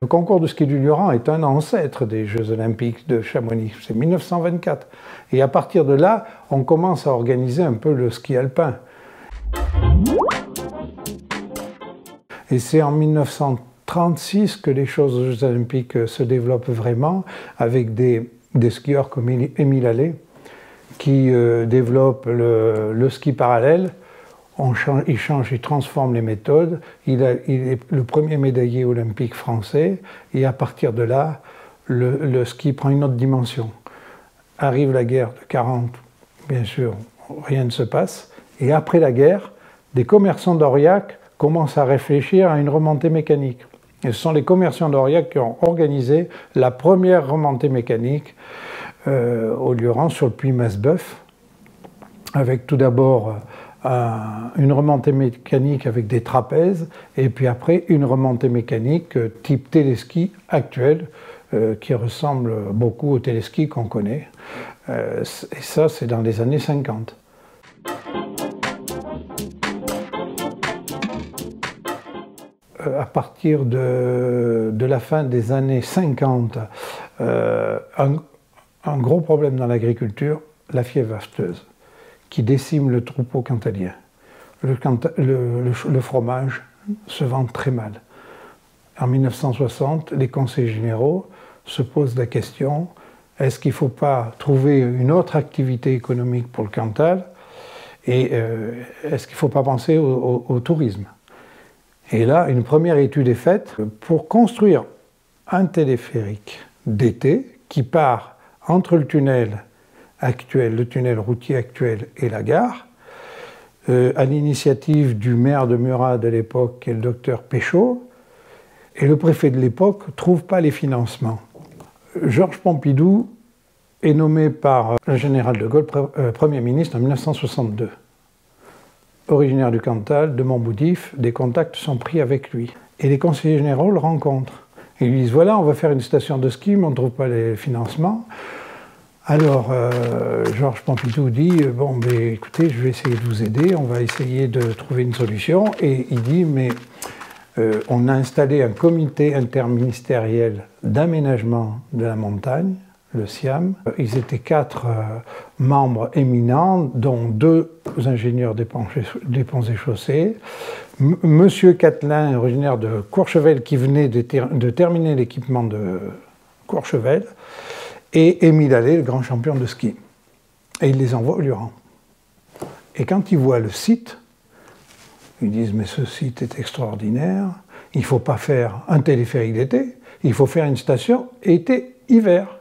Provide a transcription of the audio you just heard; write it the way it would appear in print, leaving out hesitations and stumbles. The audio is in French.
Le concours de ski du Lioran est un ancêtre des Jeux Olympiques de Chamonix, c'est 1924. Et à partir de là, on commence à organiser un peu le ski alpin. Et c'est en 1936 que les choses aux Jeux Olympiques se développent vraiment, avec des skieurs comme Émile Allais, qui développe le ski parallèle. Il transforme les méthodes. Il est le premier médaillé olympique français. Et à partir de là, le ski prend une autre dimension. Arrive la guerre de 40, bien sûr, rien ne se passe. Et après la guerre, des commerçants d'Aurillac commencent à réfléchir à une remontée mécanique. Et ce sont les commerçants d'Aurillac qui ont organisé la première remontée mécanique au Lioran, sur le puits Masbeuf, avec tout d'abord une remontée mécanique avec des trapèzes, et puis après une remontée mécanique type téléski actuel, qui ressemble beaucoup au téléski qu'on connaît. Et ça, c'est dans les années 50. À partir de la fin des années 50, un gros problème dans l'agriculture, la fièvre afteuse, qui décime le troupeau cantalien. Le fromage se vend très mal. En 1960, les conseils généraux se posent la question, est-ce qu'il ne faut pas trouver une autre activité économique pour le Cantal, et est-ce qu'il ne faut pas penser au tourisme? Et là, une première étude est faite pour construire un téléphérique d'été qui part entre le tunnel actuel, le tunnel routier actuel et la gare, à l'initiative du maire de Murat de l'époque, qui est le docteur Péchaud, et le préfet de l'époque ne trouve pas les financements. Georges Pompidou est nommé par le général de Gaulle Premier ministre en 1962. Originaire du Cantal, de Montboudif, des contacts sont pris avec lui. Et les conseillers généraux le rencontrent. Ils lui disent, voilà, on va faire une station de ski, mais on ne trouve pas les financements. Alors, Georges Pompidou dit, bon, ben, écoutez, je vais essayer de vous aider, on va essayer de trouver une solution. Et il dit, mais on a installé un comité interministériel d'aménagement de la montagne, le CIAM. Ils étaient 4 membres éminents, dont 2 ingénieurs des ponts et chaussées. Monsieur Catelin, originaire de Courchevel, qui venait de terminer l'équipement de Courchevel, et Émile Allais, le grand champion de ski. Et il les envoie au Lioran. Et quand ils voient le site, ils disent, mais ce site est extraordinaire, il ne faut pas faire un téléphérique d'été, il faut faire une station été-hiver.